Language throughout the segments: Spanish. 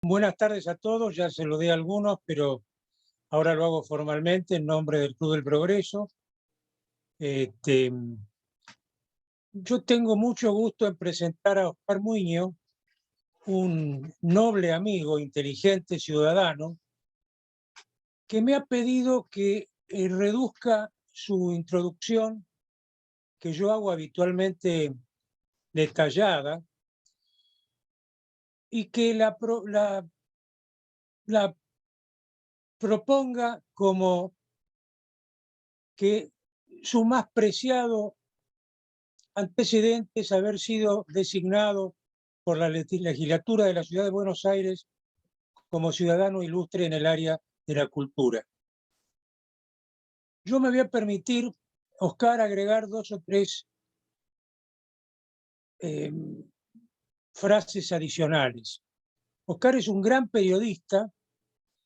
Buenas tardes a todos, ya se lo di a algunos, pero ahora lo hago formalmente en nombre del Club del Progreso. Este, yo tengo mucho gusto en presentar a Oscar Muñoz, un noble amigo, inteligente ciudadano, que me ha pedido que reduzca su introducción, que yo hago habitualmente detallada, y que la proponga como que su más preciado antecedente es haber sido designado por la legislatura de la Ciudad de Buenos Aires como ciudadano ilustre en el área de la cultura. Yo me voy a permitir, Oscar, agregar dos o tres eh, frases adicionales. Oscar es un gran periodista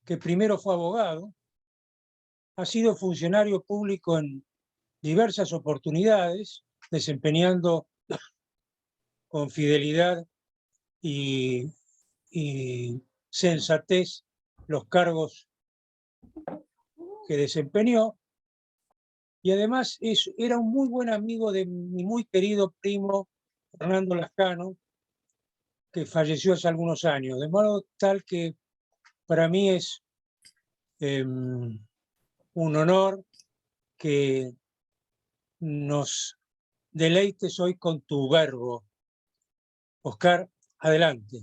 que primero fue abogado, ha sido funcionario público en diversas oportunidades, desempeñando con fidelidad y, y sensatez los cargos que desempeñó, y además era un muy buen amigo de mi muy querido primo Fernando Lascano, que falleció hace algunos años, de modo tal que para mí es un honor que nos deleites hoy con tu verbo. Oscar, adelante.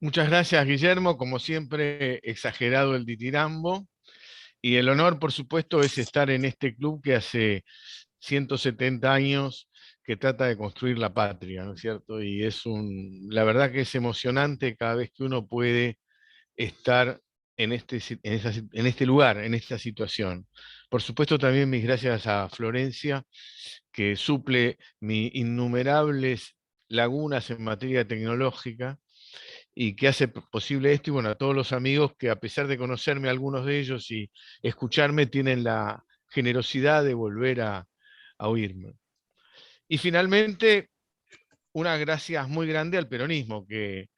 Muchas gracias, Guillermo. Como siempre, exagerado el ditirambo. Y el honor, por supuesto, es estar en este club que hace 170 años que trata de construir la patria, ¿no es cierto? Y la verdad que es emocionante cada vez que uno puede estar en este lugar, en esta situación. Por supuesto, también mis gracias a Florencia, que suple mis innumerables lagunas en materia tecnológica y que hace posible esto, y bueno, a todos los amigos que, a pesar de conocerme algunos de ellos y escucharme, tienen la generosidad de volver a oírme. Y finalmente, una gracias muy grande al peronismo, que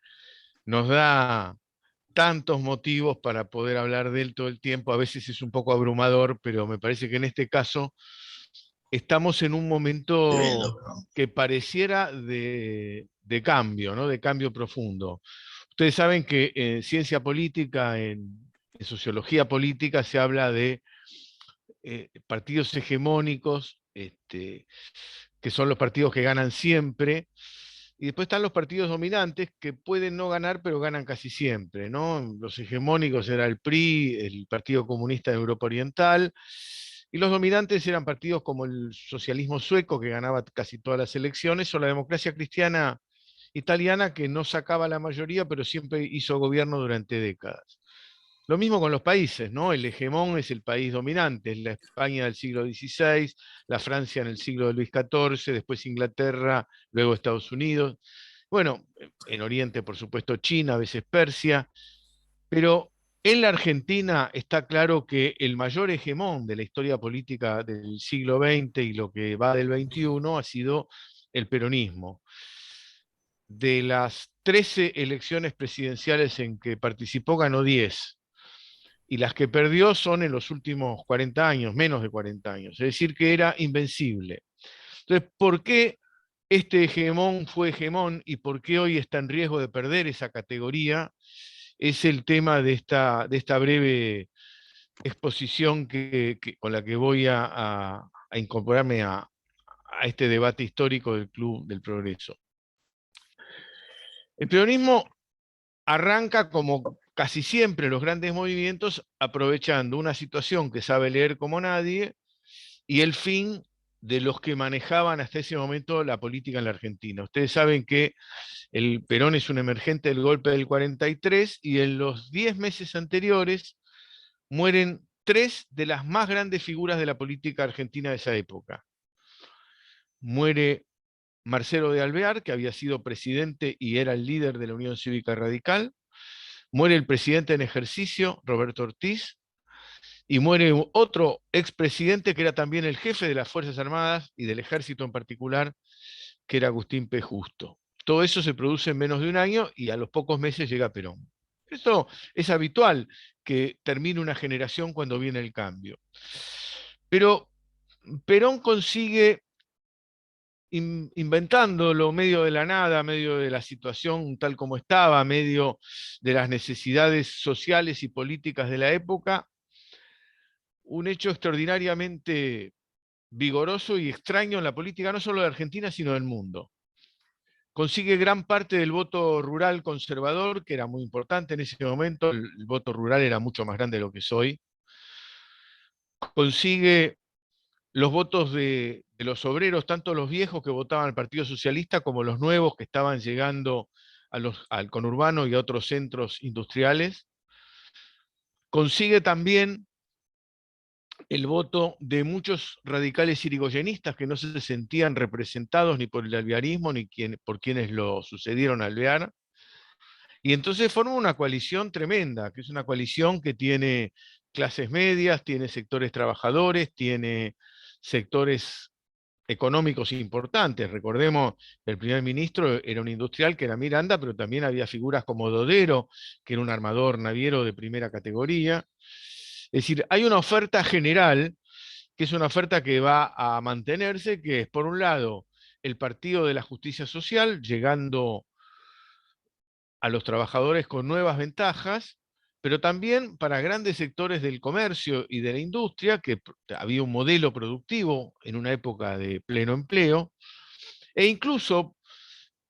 nos da tantos motivos para poder hablar de él todo el tiempo. A veces es un poco abrumador, pero me parece que en este caso estamos en un momento que pareciera de cambio, ¿no? De cambio profundo. Ustedes saben que en ciencia política, en sociología política, se habla de partidos hegemónicos, que son los partidos que ganan siempre, y después están los partidos dominantes que pueden no ganar, pero ganan casi siempre, ¿no? Los hegemónicos era el PRI, el Partido Comunista de Europa Oriental, y los dominantes eran partidos como el socialismo sueco, que ganaba casi todas las elecciones, o la democracia cristiana italiana, que no sacaba la mayoría, pero siempre hizo gobierno durante décadas. Lo mismo con los países, ¿no? El hegemón es el país dominante, es la España del siglo XVI, la Francia en el siglo de Luis XIV, después Inglaterra, luego Estados Unidos. Bueno, en Oriente, por supuesto, China, a veces Persia, pero en la Argentina está claro que el mayor hegemón de la historia política del siglo XX y lo que va del XXI ha sido el peronismo. De las 13 elecciones presidenciales en que participó, ganó 10. Y las que perdió son en los últimos 40 años, menos de 40 años. Es decir, que era invencible. Entonces, ¿por qué este hegemón fue hegemón y por qué hoy está en riesgo de perder esa categoría? Es el tema de esta breve exposición con la que voy a incorporarme a este debate histórico del Club del Progreso. El peronismo arranca, como casi siempre los grandes movimientos, aprovechando una situación que sabe leer como nadie y el fin de los que manejaban hasta ese momento la política en la Argentina. Ustedes saben que el Perón es un emergente del golpe del 43 y en los 10 meses anteriores mueren tres de las más grandes figuras de la política argentina de esa época. Muere Marcelo de Alvear, que había sido presidente y era el líder de la Unión Cívica Radical. Muere el presidente en ejercicio, Roberto Ortiz, y muere otro expresidente que era también el jefe de las Fuerzas Armadas y del Ejército en particular, que era Agustín P. Justo. Todo eso se produce en menos de un año y a los pocos meses llega Perón. Esto es habitual, que termine una generación cuando viene el cambio. Pero Perón consigue, inventándolo medio de la nada, medio de la situación tal como estaba, medio de las necesidades sociales y políticas de la época, un hecho extraordinariamente vigoroso y extraño en la política, no solo de Argentina, sino del mundo. Consigue gran parte del voto rural conservador, que era muy importante en ese momento. El voto rural era mucho más grande de lo que es hoy. Consigue los votos de los obreros, tanto los viejos que votaban al Partido Socialista como los nuevos que estaban llegando al conurbano y a otros centros industriales. Consigue también el voto de muchos radicales irigoyenistas que no se sentían representados ni por el alvearismo ni por quienes lo sucedieron a Alvear. Y entonces forma una coalición tremenda, que es una coalición que tiene clases medias, tiene sectores trabajadores, tiene sectores económicos importantes. Recordemos, el primer ministro era un industrial que era Miranda, pero también había figuras como Dodero, que era un armador naviero de primera categoría. Es decir, hay una oferta general, que es una oferta que va a mantenerse, que es, por un lado, el Partido de la Justicia Social, llegando a los trabajadores con nuevas ventajas, pero también para grandes sectores del comercio y de la industria, que había un modelo productivo en una época de pleno empleo, e incluso,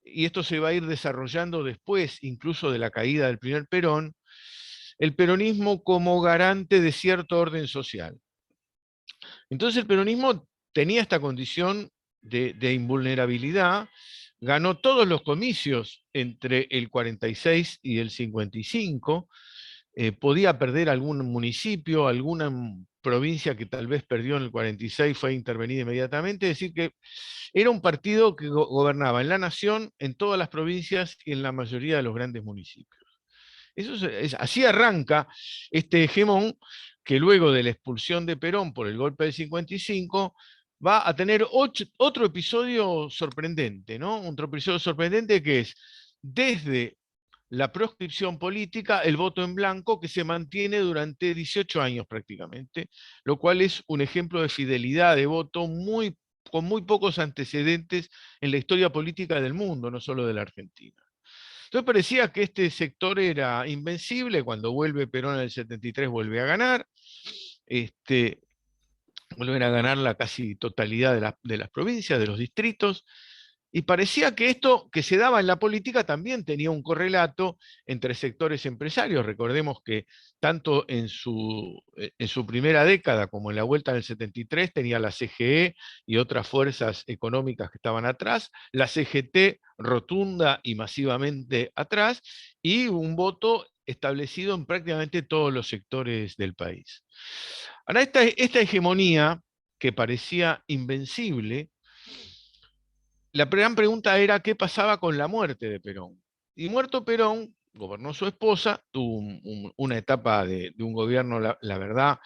y esto se va a ir desarrollando después, incluso de la caída del primer Perón, el peronismo como garante de cierto orden social. Entonces el peronismo tenía esta condición de invulnerabilidad, ganó todos los comicios entre el 46 y el 55, podía perder algún municipio, alguna provincia que tal vez perdió en el 46 fue intervenida inmediatamente, es decir que era un partido que gobernaba en la nación, en todas las provincias y en la mayoría de los grandes municipios. Así arranca este hegemón que luego de la expulsión de Perón por el golpe del 55 va a tener otro episodio sorprendente, ¿no? Otro episodio sorprendente que es desde la proscripción política, el voto en blanco que se mantiene durante 18 años prácticamente, lo cual es un ejemplo de fidelidad de voto con muy pocos antecedentes en la historia política del mundo, no solo de la Argentina. Entonces parecía que este sector era invencible. Cuando vuelve Perón en el 73 vuelve a ganar, vuelven a ganar la casi totalidad de las provincias, de los distritos, y parecía que esto que se daba en la política también tenía un correlato entre sectores empresarios. Recordemos que tanto en su primera década como en la vuelta del 73 tenía la CGE y otras fuerzas económicas que estaban atrás, la CGT rotunda y masivamente atrás, y un voto establecido en prácticamente todos los sectores del país. Ahora, esta hegemonía que parecía invencible, la gran pregunta era qué pasaba con la muerte de Perón. Y muerto Perón, gobernó su esposa, tuvo una etapa de un gobierno, la verdad,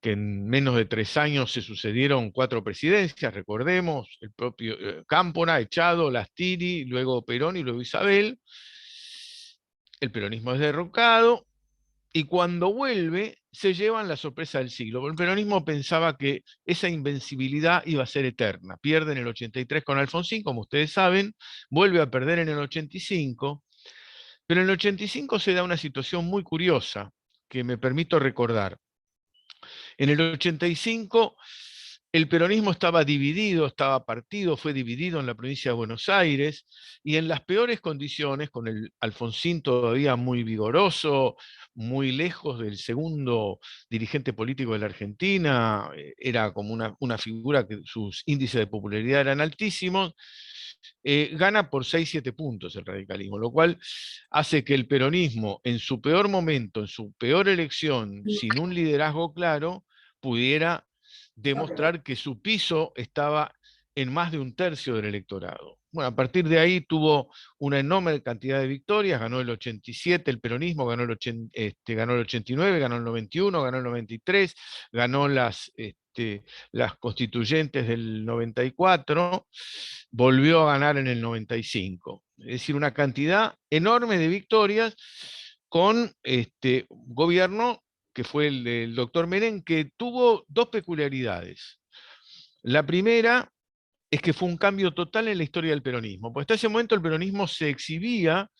que en menos de 3 años se sucedieron 4 presidencias, recordemos, el propio Cámpora, echado, Lastiri, luego Perón y luego Isabel. El peronismo es derrocado, y cuando vuelve, se llevan la sorpresa del siglo. El peronismo pensaba que esa invencibilidad iba a ser eterna. Pierde en el 83 con Alfonsín, como ustedes saben, vuelve a perder en el 85, pero en el 85 se da una situación muy curiosa que me permito recordar. En el 85 el peronismo estaba dividido, estaba partido, fue dividido en la provincia de Buenos Aires, y en las peores condiciones, con el Alfonsín todavía muy vigoroso, muy lejos del segundo dirigente político de la Argentina, era como una figura que sus índices de popularidad eran altísimos, gana por 6-7 puntos el radicalismo, lo cual hace que el peronismo en su peor momento, en su peor elección, sin un liderazgo claro, pudiera demostrar que su piso estaba en más de un tercio del electorado. Bueno, a partir de ahí tuvo una enorme cantidad de victorias, ganó el 87 el peronismo, ganó el 89, ganó el 91, ganó el 93, ganó las constituyentes del 94, volvió a ganar en el 95. es decir, una cantidad enorme de victorias con gobierno que fue el del doctor Menem, que tuvo dos peculiaridades. La primera es que fue un cambio total en la historia del peronismo, porque hasta ese momento el peronismo se exhibía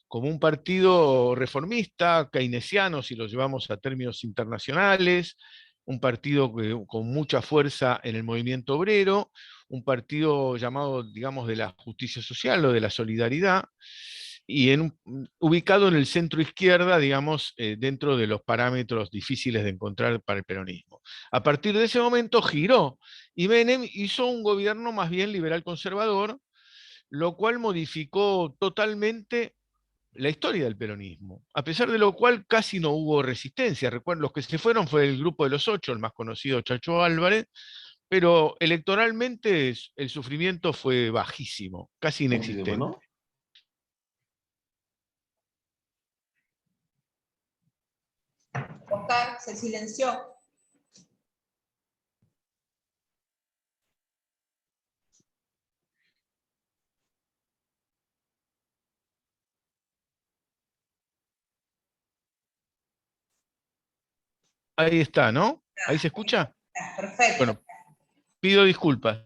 como un partido reformista, keynesiano, si lo llevamos a términos internacionales, un partido con mucha fuerza en el movimiento obrero, un partido llamado, digamos, de la justicia social o de la solidaridad, y ubicado en el centro izquierda, digamos, dentro de los parámetros difíciles de encontrar para el peronismo. A partir de ese momento giró, y Menem hizo un gobierno más bien liberal conservador, lo cual modificó totalmente la historia del peronismo, a pesar de lo cual casi no hubo resistencia. Recuerden, los que se fueron fue el grupo de los 8, el más conocido Chacho Álvarez, pero electoralmente el sufrimiento fue bajísimo, casi inexistente. Oscar, se silenció. Ahí está, ¿no? ¿Ahí se escucha? Perfecto. Bueno, pido disculpas.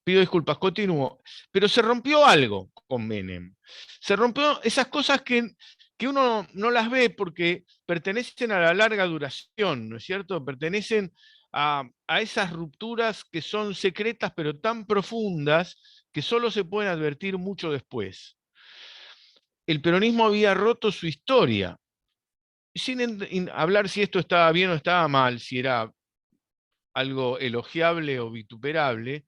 Pido disculpas, continúo. Pero se rompió algo con Menem. Se rompió esas cosas que uno no las ve porque pertenecen a la larga duración, ¿no es cierto? Pertenecen a esas rupturas que son secretas pero tan profundas que solo se pueden advertir mucho después. El peronismo había roto su historia, sin hablar si esto estaba bien o estaba mal, si era algo elogiable o vituperable.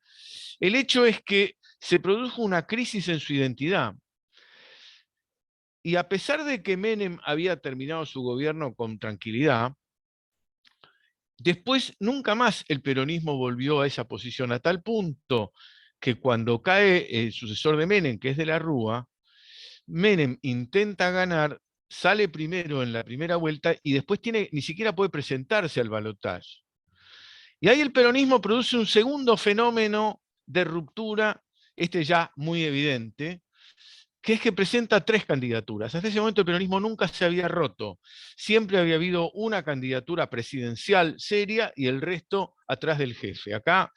El hecho es que se produjo una crisis en su identidad. Y a pesar de que Menem había terminado su gobierno con tranquilidad, después nunca más el peronismo volvió a esa posición, a tal punto que cuando cae el sucesor de Menem, que es de la Rúa, Menem intenta ganar, sale primero en la primera vuelta y después ni siquiera puede presentarse al balotaje. Y ahí el peronismo produce un segundo fenómeno de ruptura, ya muy evidente, que es que presenta tres candidaturas. Hasta ese momento el peronismo nunca se había roto. Siempre había habido una candidatura presidencial seria y el resto atrás del jefe. Acá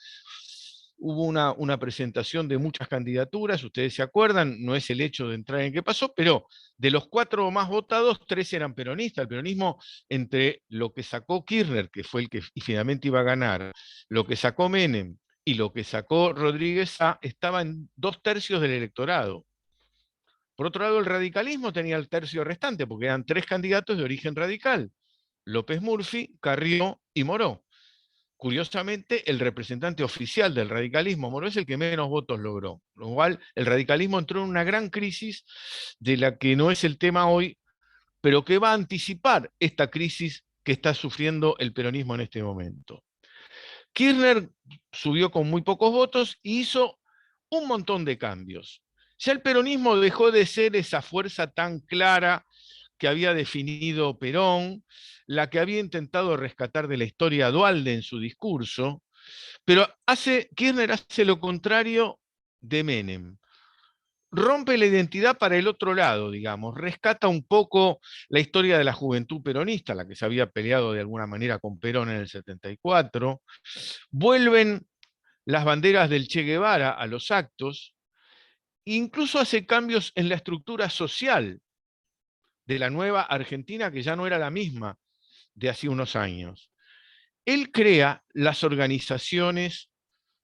hubo una presentación de muchas candidaturas, ustedes se acuerdan, no es el hecho de entrar en qué pasó, pero de los 4 más votados, 3 eran peronistas. El peronismo, entre lo que sacó Kirchner, que fue el que finalmente iba a ganar, lo que sacó Menem y lo que sacó Rodríguez Sá, estaba en 2/3 del electorado. Por otro lado, el radicalismo tenía el tercio restante, porque eran 3 candidatos de origen radical: López Murphy, Carrió y Moró. Curiosamente, el representante oficial del radicalismo, Moró, es el que menos votos logró. Lo cual, el radicalismo entró en una gran crisis de la que no es el tema hoy, pero que va a anticipar esta crisis que está sufriendo el peronismo en este momento. Kirchner subió con muy pocos votos y hizo un montón de cambios. Ya el peronismo dejó de ser esa fuerza tan clara que había definido Perón, la que había intentado rescatar de la historia a Duhalde en su discurso, pero Kirchner hace lo contrario de Menem. Rompe la identidad para el otro lado, digamos, rescata un poco la historia de la juventud peronista, la que se había peleado de alguna manera con Perón en el 74, vuelven las banderas del Che Guevara a los actos, incluso hace cambios en la estructura social de la nueva Argentina, que ya no era la misma de hace unos años. Él crea las organizaciones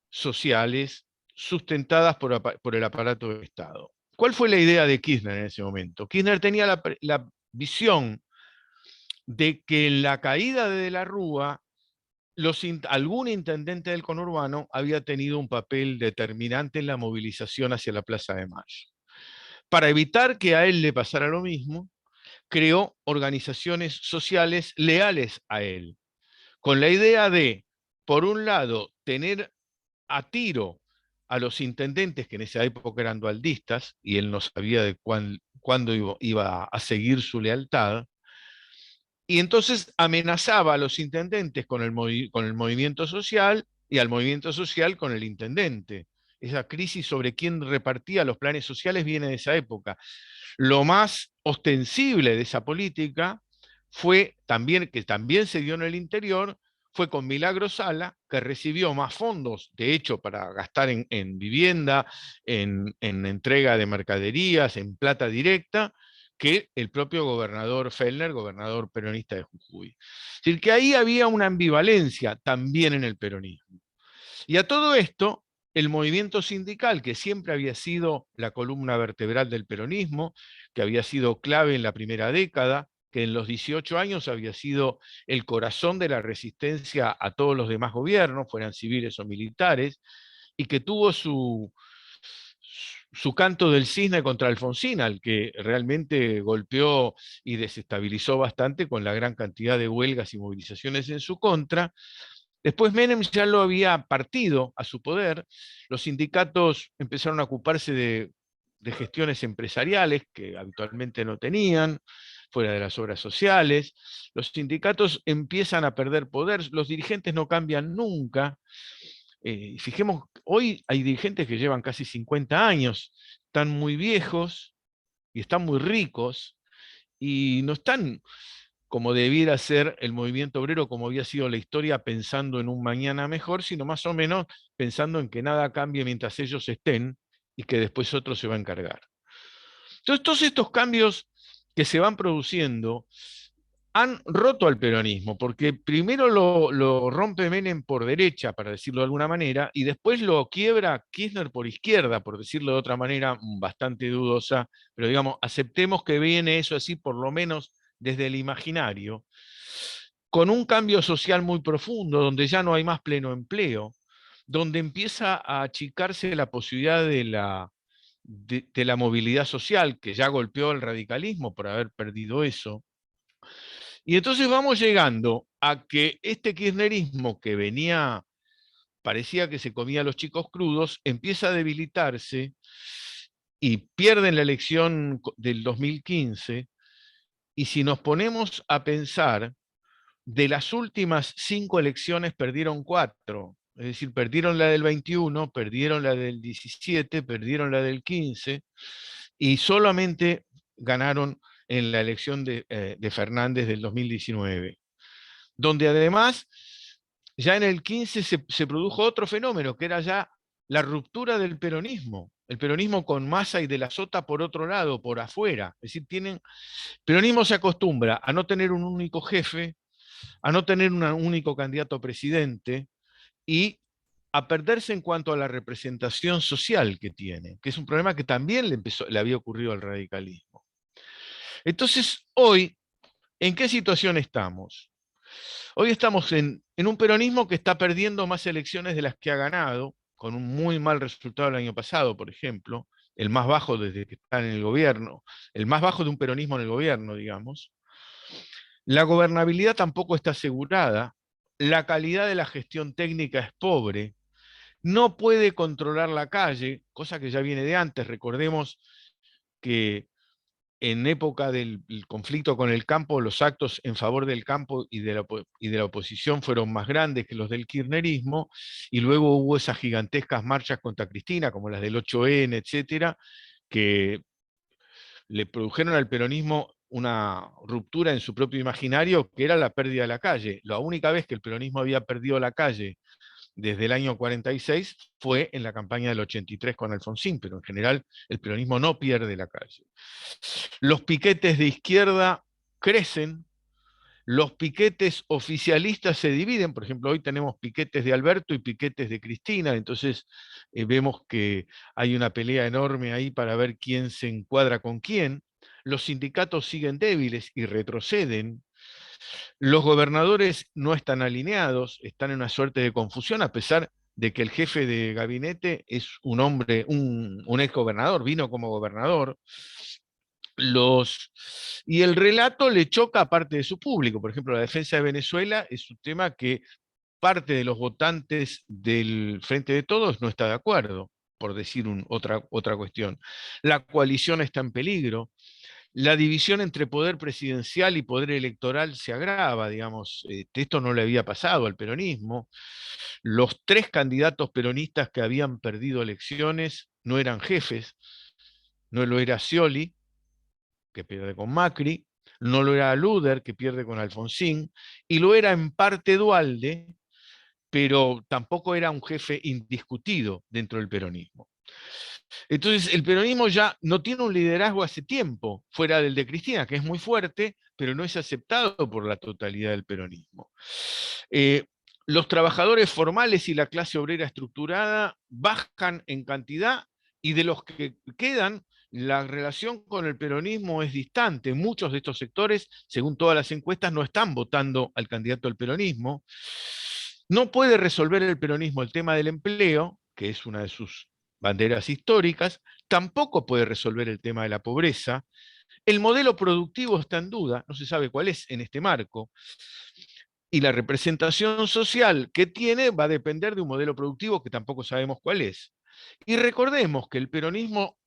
sociales sustentadas por el aparato del Estado. ¿Cuál fue la idea de Kirchner en ese momento? Kirchner tenía la visión de que en la caída de la Rúa, algún intendente del conurbano había tenido un papel determinante en la movilización hacia la Plaza de Mayo. Para evitar que a él le pasara lo mismo, creó organizaciones sociales leales a él, con la idea de, por un lado, tener a tiro a los intendentes, que en esa época eran dualdistas, y él no sabía de cuándo iba a seguir su lealtad, y entonces amenazaba a los intendentes con el movimiento social y al movimiento social con el intendente. esa crisis sobre quién repartía los planes sociales viene de esa época. Lo más ostensible de esa política fue también, que también se dio en el interior, fue con Milagro Sala, que recibió más fondos, de hecho, para gastar en vivienda, en entrega de mercaderías, en plata directa, que el propio gobernador Fellner, gobernador peronista de Jujuy. Es decir, que ahí había una ambivalencia también en el peronismo. Y a todo esto, el movimiento sindical, que siempre había sido la columna vertebral del peronismo, que había sido clave en la primera década, que en los 18 años había sido el corazón de la resistencia a todos los demás gobiernos, fueran civiles o militares, y que tuvo su canto del cisne contra Alfonsín, al que realmente golpeó y desestabilizó bastante con la gran cantidad de huelgas y movilizaciones en su contra. Después Menem ya lo había partido a su poder, los sindicatos empezaron a ocuparse de gestiones empresariales que habitualmente no tenían, fuera de las obras sociales, los sindicatos empiezan a perder poder, los dirigentes no cambian nunca. Fijemos, hoy hay dirigentes que llevan casi 50 años, están muy viejos y están muy ricos, y no están como debiera ser el movimiento obrero, como había sido la historia, pensando en un mañana mejor, sino más o menos pensando en que nada cambie mientras ellos estén y que después otro se va a encargar. Entonces, todos estos cambios que se van produciendo han roto al peronismo, porque primero lo rompe Menem por derecha, para decirlo de alguna manera, y después lo quiebra Kirchner por izquierda, por decirlo de otra manera bastante dudosa, pero digamos, aceptemos que viene eso así, por lo menos desde el imaginario, con un cambio social muy profundo, donde ya no hay más pleno empleo, donde empieza a achicarse la posibilidad de la movilidad social, que ya golpeó el radicalismo por haber perdido eso. Y entonces vamos llegando a que este kirchnerismo que venía, parecía que se comía a los chicos crudos, empieza a debilitarse y pierden la elección del 2015. Y si nos ponemos a pensar, de las últimas 5 elecciones perdieron 4. Es decir, perdieron la del 21, perdieron la del 17, perdieron la del 15, y solamente ganaron en la elección de Fernández del 2019, donde además ya en el 15 se produjo otro fenómeno, que era ya la ruptura del peronismo, el peronismo con Massa y de la Sota por otro lado, por afuera. Es decir, el peronismo se acostumbra a no tener un único jefe, a no tener un único candidato a presidente y a perderse en cuanto a la representación social que tiene, que es un problema que también le había ocurrido al radicalismo. Entonces, hoy, ¿en qué situación estamos? Hoy estamos en un peronismo que está perdiendo más elecciones de las que ha ganado, con un muy mal resultado el año pasado, por ejemplo, el más bajo desde que está en el gobierno, el más bajo de un peronismo en el gobierno, digamos. La gobernabilidad tampoco está asegurada, la calidad de la gestión técnica es pobre, no puede controlar la calle, cosa que ya viene de antes. Recordemos que en época del conflicto con el campo, los actos en favor del campo y de la oposición fueron más grandes que los del kirchnerismo, y luego hubo esas gigantescas marchas contra Cristina, como las del 8N, etcétera, que le produjeron al peronismo una ruptura en su propio imaginario, que era la pérdida de la calle. La única vez que el peronismo había perdido la calle desde el año 46 fue en la campaña del 83 con Alfonsín, pero en general el peronismo no pierde la calle. Los piquetes de izquierda crecen, los piquetes oficialistas se dividen. Por ejemplo, hoy tenemos piquetes de Alberto y piquetes de Cristina, entonces vemos que hay una pelea enorme ahí para ver quién se encuadra con quién. Los sindicatos siguen débiles y retroceden. Los gobernadores no están alineados, están en una suerte de confusión, a pesar de que el jefe de gabinete es un hombre, un ex gobernador, vino como gobernador. Y el relato le choca a parte de su público. Por ejemplo, la defensa de Venezuela es un tema que parte de los votantes del Frente de Todos no está de acuerdo, por decir otra cuestión. La coalición está en peligro. la división entre poder presidencial y poder electoral se agrava, digamos, esto no le había pasado al peronismo. Los 3 candidatos peronistas que habían perdido elecciones no eran jefes, no lo era Scioli, que pierde con Macri, no lo era Luder, que pierde con Alfonsín, y lo era en parte Duhalde, pero tampoco era un jefe indiscutido dentro del peronismo. Entonces, el peronismo ya no tiene un liderazgo hace tiempo, fuera del de Cristina, que es muy fuerte, pero no es aceptado por la totalidad del peronismo. Los trabajadores formales y la clase obrera estructurada bajan en cantidad, y de los que quedan, la relación con el peronismo es distante. Muchos de estos sectores, según todas las encuestas, no están votando al candidato del peronismo. No puede resolver el peronismo el tema del empleo, que es una de sus banderas históricas, tampoco puede resolver el tema de la pobreza. El modelo productivo está en duda, no se sabe cuál es en este marco, y la representación social que tiene va a depender de un modelo productivo que tampoco sabemos cuál es. Y recordemos que el peronismo,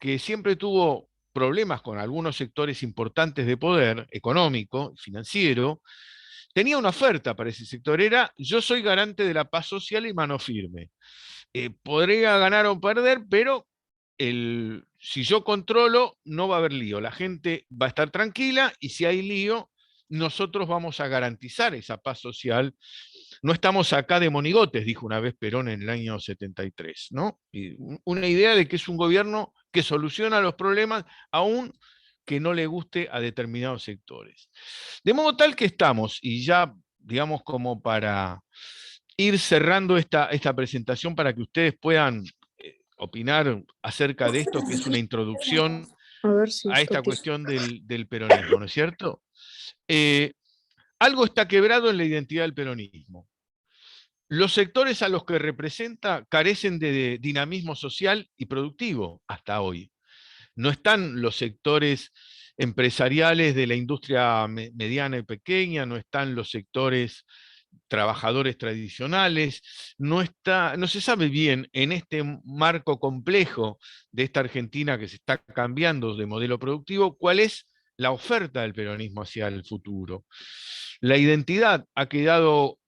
que siempre tuvo problemas con algunos sectores importantes de poder económico, financiero, tenía una oferta para ese sector, era: yo soy garante de la paz social y mano firme. Podría ganar o perder, pero si yo controlo, no va a haber lío. La gente va a estar tranquila, y si hay lío, nosotros vamos a garantizar esa paz social. No estamos acá de monigotes, dijo una vez Perón en el año 73, ¿no? Y una idea de que es un gobierno que soluciona los problemas, aún que no le guste a determinados sectores. De modo tal que estamos, y ya, digamos, como para ir cerrando esta presentación para que ustedes puedan opinar acerca de esto, que es una introducción A ver si a esto esta que... cuestión del peronismo, ¿no es cierto? Algo está quebrado en la identidad del peronismo. Los sectores a los que representa carecen de dinamismo social y productivo hasta hoy. No están los sectores empresariales de la industria mediana y pequeña, no están los sectores trabajadores tradicionales, no se sabe bien en este marco complejo de esta Argentina que se está cambiando de modelo productivo, cuál es la oferta del peronismo hacia el futuro. La identidad ha quedado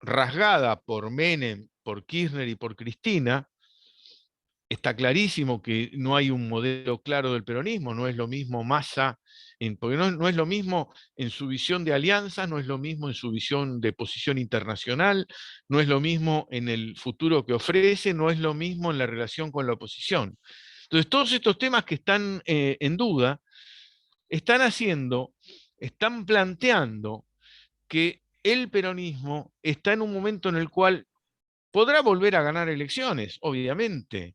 rasgada por Menem, por Kirchner y por Cristina. Está clarísimo que no hay un modelo claro del peronismo, no es lo mismo Massa, porque no es lo mismo en su visión de alianzas, no es lo mismo en su visión de posición internacional, no es lo mismo en el futuro que ofrece, no es lo mismo en la relación con la oposición. Entonces, todos estos temas que están en duda, están planteando que el peronismo está en un momento en el cual podrá volver a ganar elecciones, obviamente,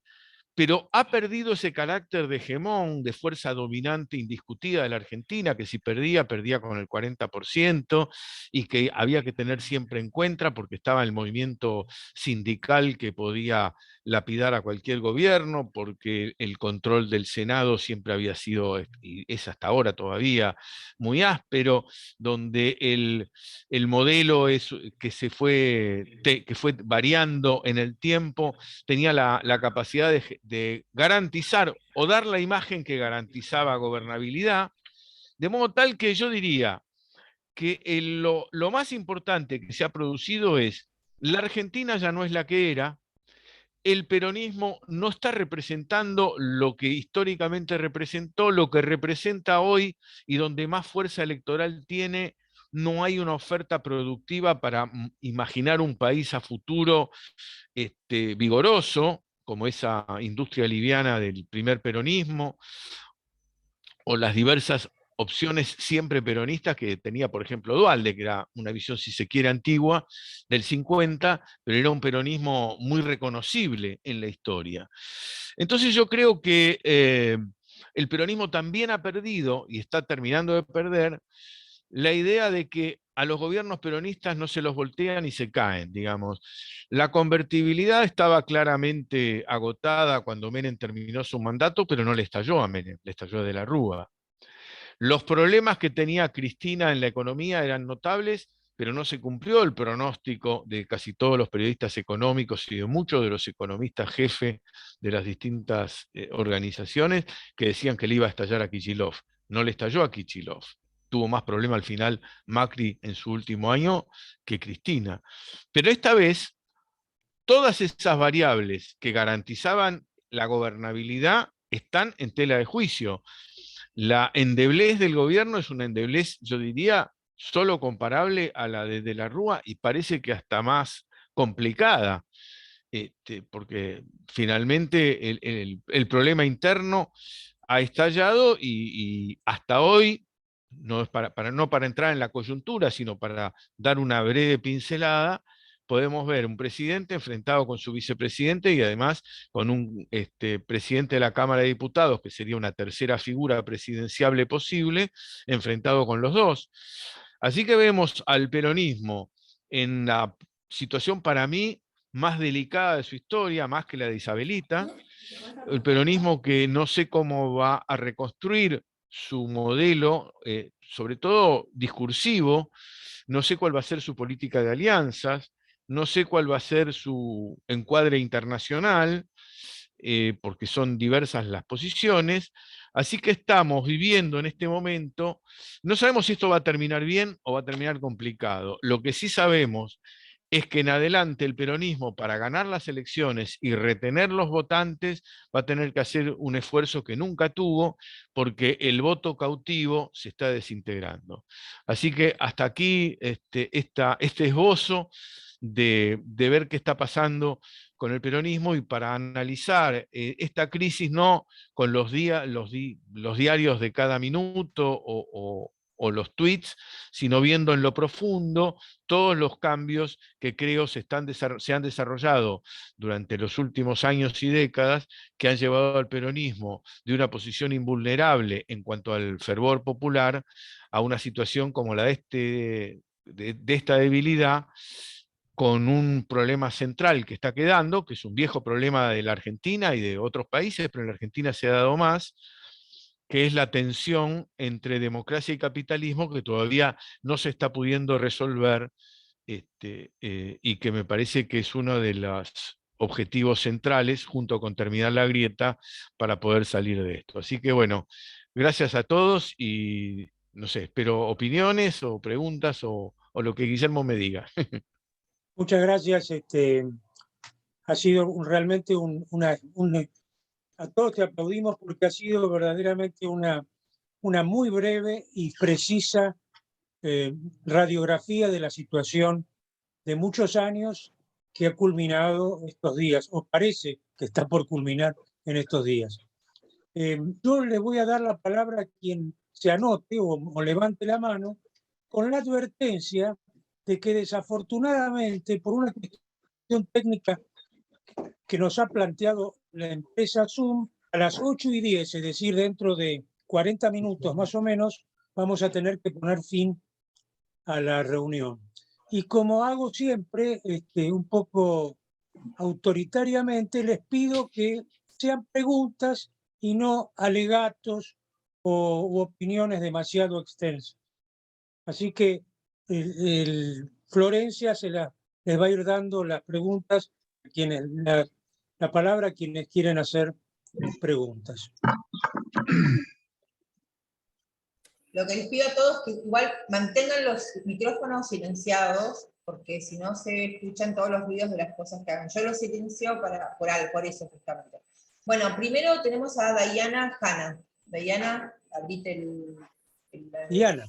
pero ha perdido ese carácter de hegemón, de fuerza dominante indiscutida de la Argentina, que si perdía, perdía con el 40%, y que había que tener siempre en cuenta porque estaba el movimiento sindical que podía lapidar a cualquier gobierno, porque el control del Senado siempre había sido, y es hasta ahora todavía, muy áspero, donde el modelo que fue variando en el tiempo tenía la capacidad de garantizar o dar la imagen que garantizaba gobernabilidad, de modo tal que yo diría que lo más importante que se ha producido es: la Argentina ya no es la que era, el peronismo no está representando lo que históricamente representó, lo que representa hoy, y donde más fuerza electoral tiene. No hay una oferta productiva para imaginar un país a futuro vigoroso, como esa industria liviana del primer peronismo, o las diversas opciones siempre peronistas que tenía, por ejemplo, Duhalde, que era una visión, si se quiere, antigua, del 50, pero era un peronismo muy reconocible en la historia. Entonces yo creo que el peronismo también ha perdido, y está terminando de perder, la idea de que a los gobiernos peronistas no se los voltean y se caen, digamos. La convertibilidad estaba claramente agotada cuando Menem terminó su mandato, pero no le estalló a Menem, le estalló de la Rúa. Los problemas que tenía Cristina en la economía eran notables, pero no se cumplió el pronóstico de casi todos los periodistas económicos y de muchos de los economistas jefe de las distintas organizaciones que decían que le iba a estallar a Kicillof. no le estalló a Kicillof. Tuvo más problema al final Macri en su último año que Cristina. Pero esta vez, todas esas variables que garantizaban la gobernabilidad están en tela de juicio. La endeblez del gobierno es una endeblez, yo diría, solo comparable a la de la Rúa y parece que hasta más complicada, porque finalmente el problema interno ha estallado y hasta hoy, no es no para entrar en la coyuntura, sino para dar una breve pincelada, podemos ver un presidente enfrentado con su vicepresidente y además con un presidente de la Cámara de Diputados, que sería una tercera figura presidenciable posible, enfrentado con los dos. Así que vemos al peronismo en la situación para mí más delicada de su historia, más que la de Isabelita, el peronismo que no sé cómo va a reconstruir su modelo, sobre todo discursivo, no sé cuál va a ser su política de alianzas, no sé cuál va a ser su encuadre internacional, porque son diversas las posiciones, así que estamos viviendo en este momento, no sabemos si esto va a terminar bien o va a terminar complicado. Lo que sí sabemos es que en adelante el peronismo, para ganar las elecciones y retener los votantes, va a tener que hacer un esfuerzo que nunca tuvo, porque el voto cautivo se está desintegrando. Así que hasta aquí este esbozo de ver qué está pasando con el peronismo y para analizar esta crisis no con los diarios de cada minuto o los tweets, sino viendo en lo profundo todos los cambios que creo se han desarrollado durante los últimos años y décadas, que han llevado al peronismo de una posición invulnerable en cuanto al fervor popular a una situación como la de esta debilidad, con un problema central que está quedando, que es un viejo problema de la Argentina y de otros países, pero en la Argentina se ha dado más, que es la tensión entre democracia y capitalismo, que todavía no se está pudiendo resolver, y que me parece que es uno de los objetivos centrales, junto con terminar la grieta, para poder salir de esto. Así que bueno, gracias a todos y no sé, espero opiniones o preguntas o lo que Guillermo me diga. Muchas gracias. Ha sido realmente a todos te aplaudimos porque ha sido verdaderamente una muy breve y precisa radiografía de la situación de muchos años que ha culminado estos días, o parece que está por culminar en estos días. Yo le voy a dar la palabra a quien se anote o levante la mano, con la advertencia de que desafortunadamente, por una cuestión técnica que nos ha planteado la empresa Zoom, a las 8:10, es decir, dentro de 40 minutos más o menos, vamos a tener que poner fin a la reunión. Y como hago siempre, un poco autoritariamente, les pido que sean preguntas y no alegatos u opiniones demasiado extensas. Así que Florencia les va a ir dando las preguntas, la palabra a quienes quieren hacer preguntas. Lo que les pido a todos es que igual mantengan los micrófonos silenciados, porque si no se escuchan todos los ruidos de las cosas que hagan. Yo los silencio por eso justamente. Bueno, primero tenemos a Dayana Hanna. Dayana, abrite Diana.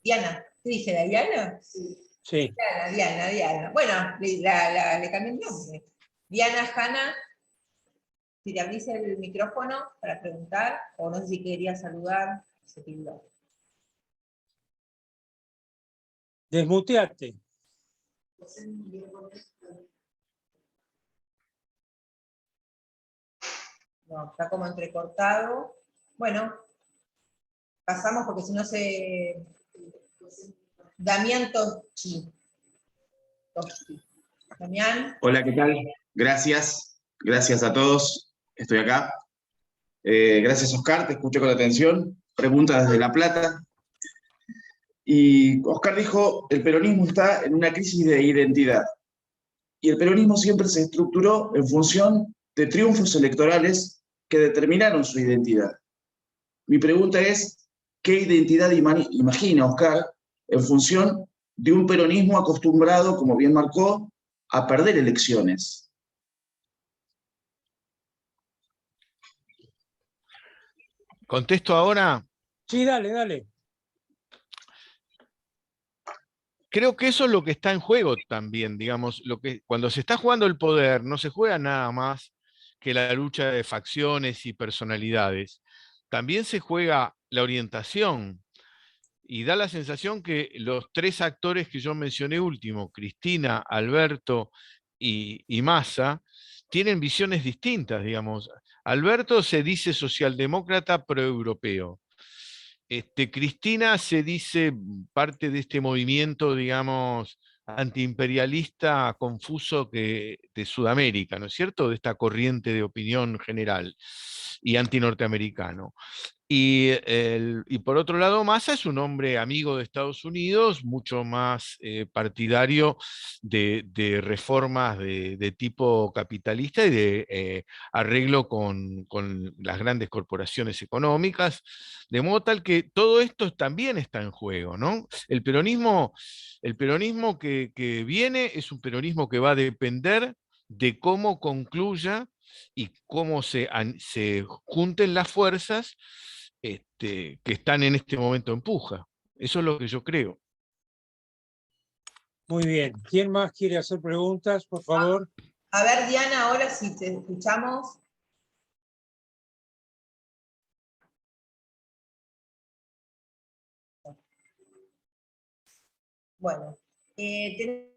Diana, ¿qué dije? ¿Dayana? Sí. Diana. Bueno, le cambié el nombre. Diana Hanna, si te abrís el micrófono para preguntar, o no sé si quería saludar, se tildó. Desmuteate. No, está como entrecortado. Bueno, pasamos porque si no se... Damián Toschi. Damián. Hola, ¿qué tal? Gracias a todos. Estoy acá. Gracias, Oscar, te escuché con atención. Pregunta desde La Plata. Y Oscar dijo, el peronismo está en una crisis de identidad. Y el peronismo siempre se estructuró en función de triunfos electorales que determinaron su identidad. Mi pregunta es, ¿qué identidad imagina Oscar en función de un peronismo acostumbrado, como bien marcó, a perder elecciones? ¿Contesto ahora? Sí, dale, dale. Creo que eso es lo que está en juego también, digamos, cuando se está jugando el poder, no se juega nada más que la lucha de facciones y personalidades. También se juega la orientación, y da la sensación que los tres actores que yo mencioné último, Cristina, Alberto y Massa, tienen visiones distintas, digamos. Alberto se dice socialdemócrata proeuropeo. Cristina se dice parte de este movimiento, digamos, antiimperialista confuso de Sudamérica, ¿no es cierto? De esta corriente de opinión general y antinorteamericano. Y por otro lado, Massa es un hombre amigo de Estados Unidos, mucho más partidario de reformas de tipo capitalista y de arreglo con las grandes corporaciones económicas, de modo tal que todo esto también está en juego, ¿no? El peronismo que viene es un peronismo que va a depender de cómo concluya y cómo se junten las fuerzas que están en este momento en puja. Eso es lo que yo creo. Muy bien. ¿Quién más quiere hacer preguntas, por favor? A ver, Diana, ahora sí te escuchamos. Bueno. El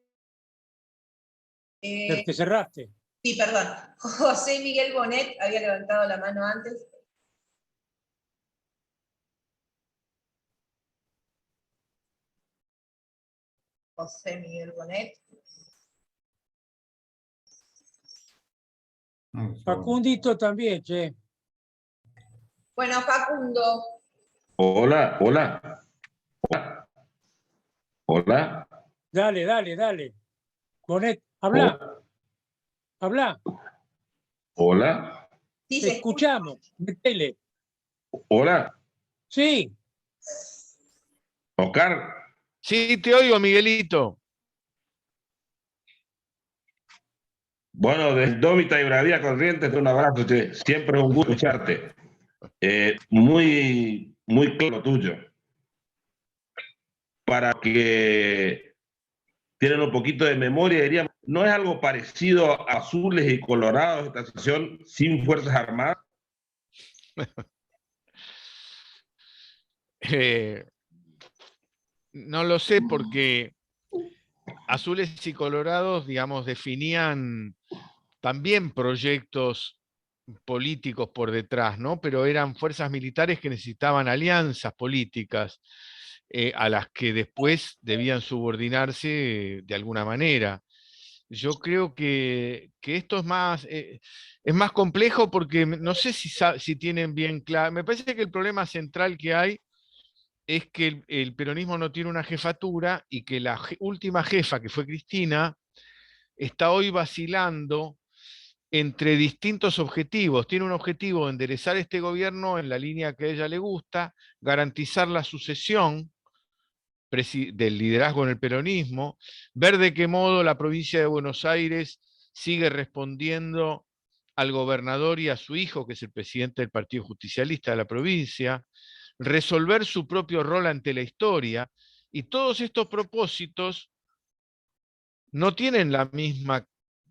que cerraste. Sí, perdón. José Miguel Bonet había levantado la mano antes. José Miguel Bonet. Facundito también, che. Bueno, Facundo. Hola, hola, hola, hola. Dale, dale, dale. Bonet, habla, habla. Hola, Sí, Te se escucha. escuchamos. Metele. hola, Sí, Oscar. Sí, te oigo, Miguelito. Bueno, desde Dómita y Bravía Corrientes, un abrazo, che. Siempre un gusto escucharte. Muy, muy claro tuyo. Para que tienen un poquito de memoria, diríamos, ¿no es algo parecido a Azules y Colorados, esta situación sin Fuerzas Armadas? No lo sé porque Azules y Colorados, digamos, definían también proyectos políticos por detrás, ¿no? Pero eran fuerzas militares que necesitaban alianzas políticas a las que después debían subordinarse de alguna manera. Yo creo que esto es más complejo porque no sé si tienen bien claro. Me parece que el problema central que hay es que el peronismo no tiene una jefatura y que la última jefa, que fue Cristina, está hoy vacilando entre distintos objetivos. Tiene un objetivo de enderezar este gobierno en la línea que a ella le gusta, garantizar la sucesión del liderazgo en el peronismo, ver de qué modo la provincia de Buenos Aires sigue respondiendo al gobernador y a su hijo, que es el presidente del Partido Justicialista de la provincia, resolver su propio rol ante la historia, y todos estos propósitos no tienen la misma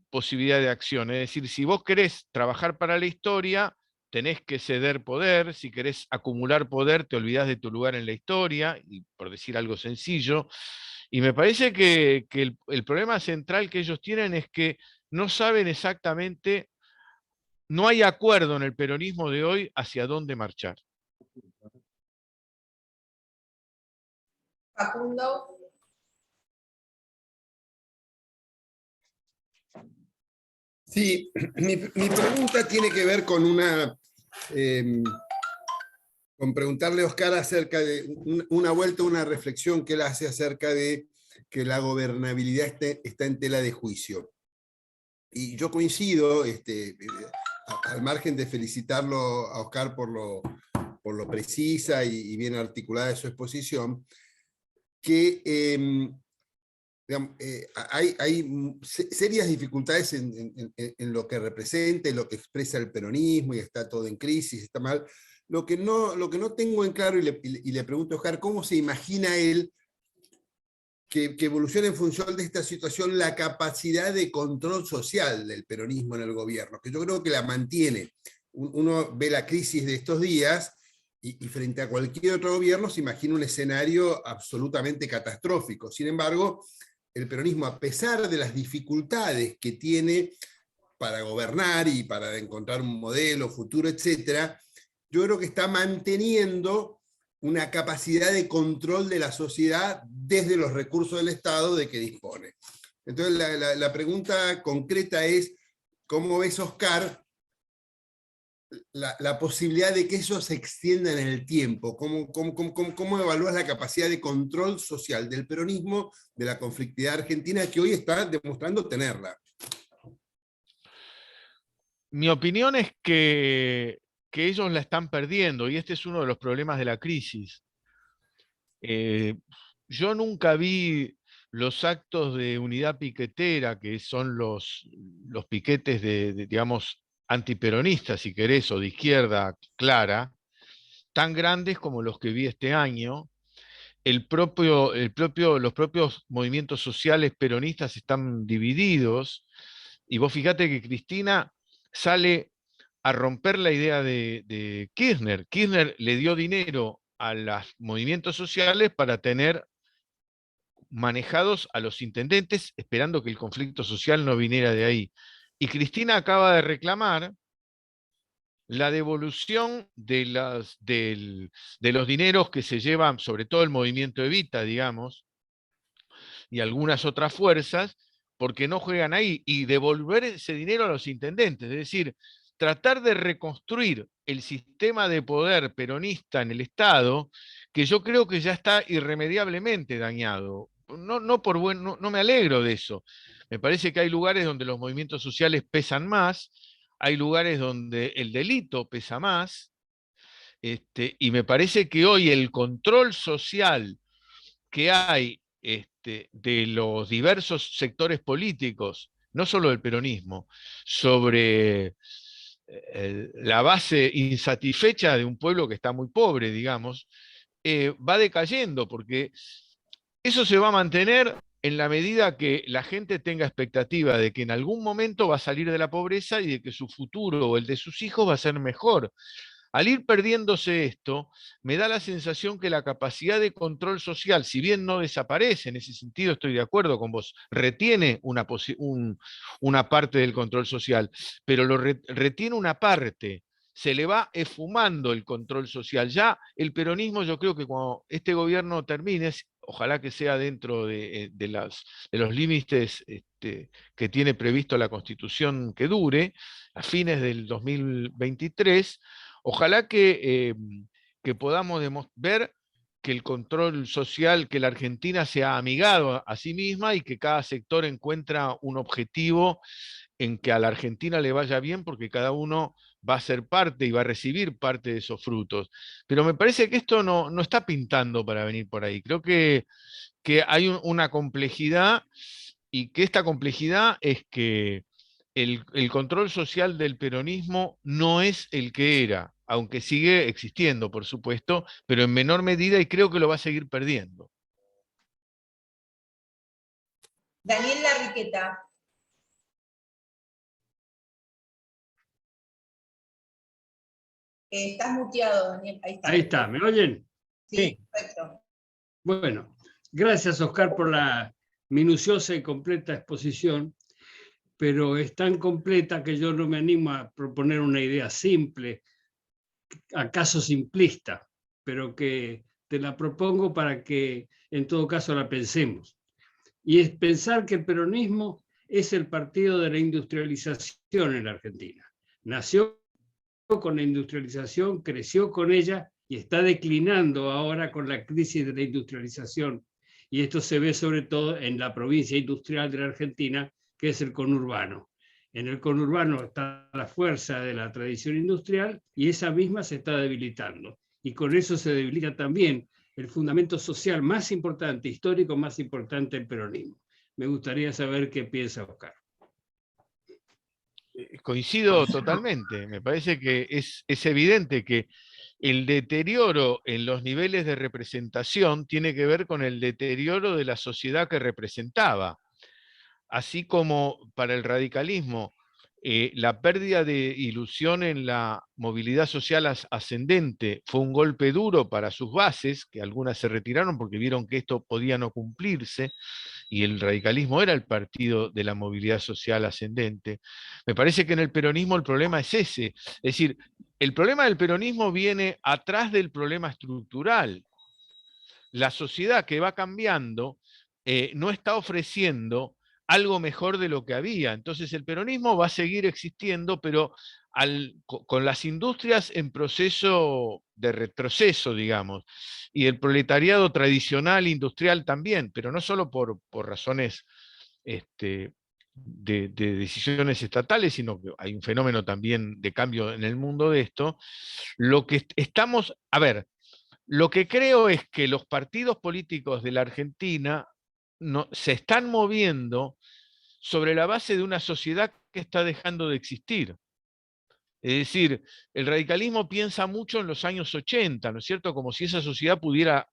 posibilidad de acción. Es decir, si vos querés trabajar para la historia, tenés que ceder poder. Si querés acumular poder, te olvidás de tu lugar en la historia, y por decir algo sencillo. Y me parece que el problema central que ellos tienen es que no saben exactamente, no hay acuerdo en el peronismo de hoy hacia dónde marchar. Facundo. Sí, mi pregunta tiene que ver con con preguntarle a Oscar acerca de una vuelta, una reflexión que él hace acerca de que la gobernabilidad está en tela de juicio. Y yo coincido, al margen de felicitarlo a Oscar por por lo precisa y bien articulada de su exposición, que digamos, hay serias dificultades en lo que representa, en lo que expresa el peronismo, y está todo en crisis, está mal. Lo que no tengo en claro, y le pregunto a Oscar, ¿cómo se imagina él que evoluciona en función de esta situación la capacidad de control social del peronismo en el gobierno? Que yo creo que la mantiene. Uno ve la crisis de estos días, y frente a cualquier otro gobierno se imagina un escenario absolutamente catastrófico. Sin embargo, el peronismo, a pesar de las dificultades que tiene para gobernar y para encontrar un modelo futuro, etcétera, yo creo que está manteniendo una capacidad de control de la sociedad desde los recursos del Estado de que dispone. Entonces la pregunta concreta es, ¿cómo ves, Oscar, la posibilidad de que eso se extienda en el tiempo? ¿Cómo evalúas la capacidad de control social del peronismo, de la conflictividad argentina, que hoy está demostrando tenerla? Mi opinión es que ellos la están perdiendo, y este es uno de los problemas de la crisis. Yo nunca vi los actos de unidad piquetera, que son los piquetes digamos, antiperonistas, si querés, o de izquierda clara, tan grandes como los que vi este año. Los propios movimientos sociales peronistas están divididos, y vos fíjate que Cristina sale a romper la idea de Kirchner. Kirchner le dio dinero a los movimientos sociales para tener manejados a los intendentes, esperando que el conflicto social no viniera de ahí. Y Cristina acaba de reclamar la devolución de los dineros que se llevan, sobre todo el movimiento Evita, digamos, y algunas otras fuerzas, porque no juegan ahí, y devolver ese dinero a los intendentes. Es decir, tratar de reconstruir el sistema de poder peronista en el Estado, que yo creo que ya está irremediablemente dañado. No me alegro de eso. Me parece que hay lugares donde los movimientos sociales pesan más, hay lugares donde el delito pesa más, y me parece que hoy el control social que hay de los diversos sectores políticos, no solo del peronismo, sobre la base insatisfecha de un pueblo que está muy pobre, digamos, va decayendo, porque eso se va a mantener en la medida que la gente tenga expectativa de que en algún momento va a salir de la pobreza y de que su futuro o el de sus hijos va a ser mejor. Al ir perdiéndose esto, me da la sensación que la capacidad de control social, si bien no desaparece, en ese sentido estoy de acuerdo con vos, retiene una parte del control social, pero retiene una parte, se le va esfumando el control social. Ya el peronismo, yo creo que cuando este gobierno termine, ojalá que sea dentro de los límites que tiene previsto la Constitución que dure, a fines del 2023, ojalá que podamos ver que el control social, que la Argentina se ha amigado a sí misma y que cada sector encuentra un objetivo en que a la Argentina le vaya bien, porque cada uno va a ser parte y va a recibir parte de esos frutos. Pero me parece que esto no está pintando para venir por ahí. Creo que hay una complejidad, y que esta complejidad es que el control social del peronismo no es el que era, aunque sigue existiendo, por supuesto, pero en menor medida, y creo que lo va a seguir perdiendo. Daniel Larriqueta. Estás muteado, Daniel. Ahí está, ¿me oyen? Sí, perfecto. Bueno, gracias, Oscar, por la minuciosa y completa exposición, pero es tan completa que yo no me animo a proponer una idea simple, acaso simplista, pero que te la propongo para que en todo caso la pensemos. Y es pensar que el peronismo es el partido de la industrialización en la Argentina. Nació con la industrialización, creció con ella y está declinando ahora con la crisis de la industrialización. Y esto se ve sobre todo en la provincia industrial de la Argentina, que es el conurbano. En el conurbano está la fuerza de la tradición industrial y esa misma se está debilitando. y con eso se debilita también el fundamento social más importante, histórico más importante del peronismo. Me gustaría saber qué piensa Oscar. Coincido totalmente. Me parece que es evidente que el deterioro en los niveles de representación tiene que ver con el deterioro de la sociedad que representaba. Así como para el radicalismo, la pérdida de ilusión en la movilidad social ascendente fue un golpe duro para sus bases, que algunas se retiraron porque vieron que esto podía no cumplirse, y el radicalismo era el partido de la movilidad social ascendente. Me parece que en el peronismo el problema es ese. Es decir, el problema del peronismo viene atrás del problema estructural. La sociedad que va cambiando no está ofreciendo algo mejor de lo que había. Entonces el peronismo va a seguir existiendo, pero con las industrias en proceso de retroceso, digamos, y el proletariado tradicional industrial también, pero no solo por razones de decisiones estatales, sino que hay un fenómeno también de cambio en el mundo de esto. Lo que estamos, a ver, lo que creo es que los partidos políticos de la Argentina se están moviendo sobre la base de una sociedad que está dejando de existir. Es decir, el radicalismo piensa mucho en los años 80, ¿no es cierto? Como si esa sociedad pudiera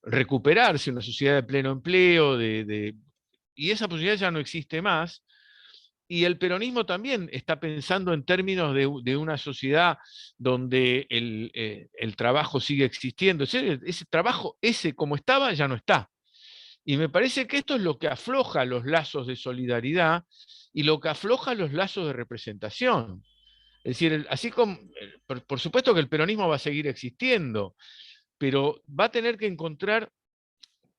recuperarse, una sociedad de pleno empleo, y esa posibilidad ya no existe más. Y el peronismo también está pensando en términos de una sociedad donde el trabajo sigue existiendo. Ese trabajo, como estaba, ya no está. Y me parece que esto es lo que afloja los lazos de solidaridad y lo que afloja los lazos de representación. Es decir, así como, por supuesto que el peronismo va a seguir existiendo, pero va a tener que encontrar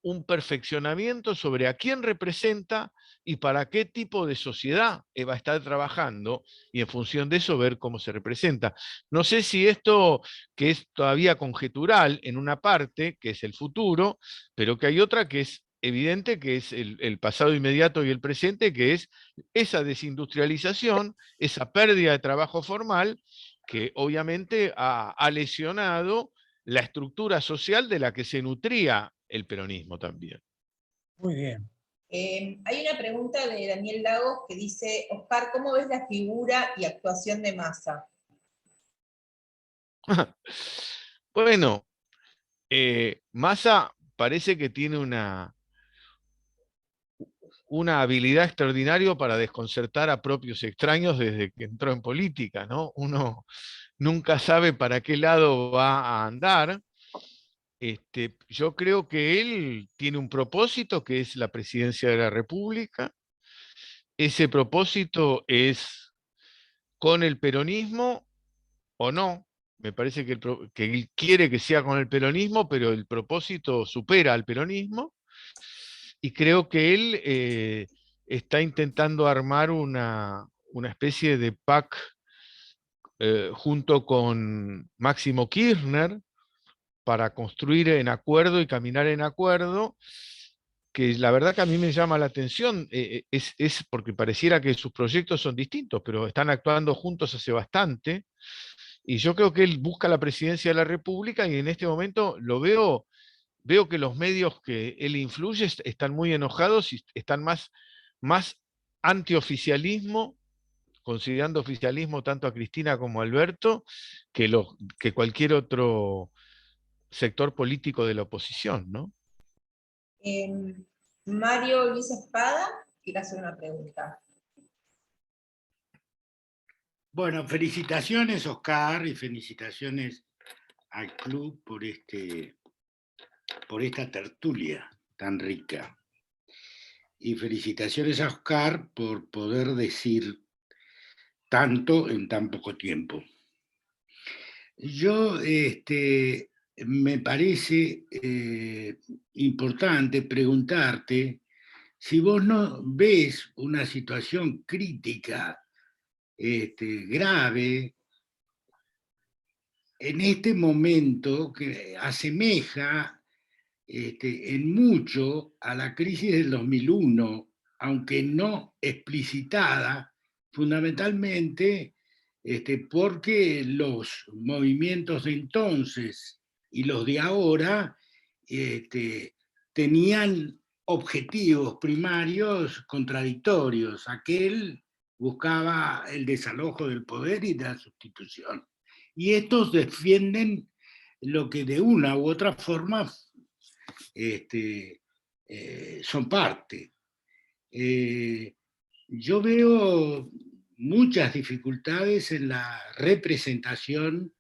un perfeccionamiento sobre a quién representa y para qué tipo de sociedad va a estar trabajando, y en función de eso ver cómo se representa. No sé si esto, que es todavía conjetural en una parte, que es el futuro, pero que hay otra que es evidente, que es el pasado inmediato y el presente, que es esa desindustrialización, esa pérdida de trabajo formal, que obviamente ha lesionado la estructura social de la que se nutría el peronismo también. Muy bien. Hay una pregunta de Daniel Lagos que dice, Oscar, ¿cómo ves la figura y actuación de Massa? Bueno, Massa parece que tiene una habilidad extraordinaria para desconcertar a propios extraños desde que entró en política, ¿no? Uno nunca sabe para qué lado va a andar. Yo creo que él tiene un propósito que es la presidencia de la República. Ese propósito es con el peronismo o no. Me parece que él quiere que sea con el peronismo, pero el propósito supera al peronismo. Y creo que él está intentando armar una especie de PAC junto con Máximo Kirchner para construir en acuerdo y caminar en acuerdo, que la verdad que a mí me llama la atención, es porque pareciera que sus proyectos son distintos, pero están actuando juntos hace bastante, y yo creo que él busca la presidencia de la República, y en este momento lo veo que los medios que él influye están muy enojados y están más antioficialismo, considerando oficialismo tanto a Cristina como a Alberto, que cualquier otro sector político de la oposición, ¿no? Mario Luis Espada quiere hacer una pregunta. Bueno, felicitaciones, Oscar, y felicitaciones al club por esta tertulia tan rica. Y felicitaciones a Oscar por poder decir tanto en tan poco tiempo. Yo, me parece importante preguntarte si vos no ves una situación crítica, grave, en este momento que asemeja en mucho a la crisis del 2001, aunque no explicitada, fundamentalmente porque los movimientos de entonces y los de ahora tenían objetivos primarios contradictorios. Aquel buscaba el desalojo del poder y la sustitución. Y estos defienden lo que de una u otra forma son parte. Yo veo muchas dificultades en la representación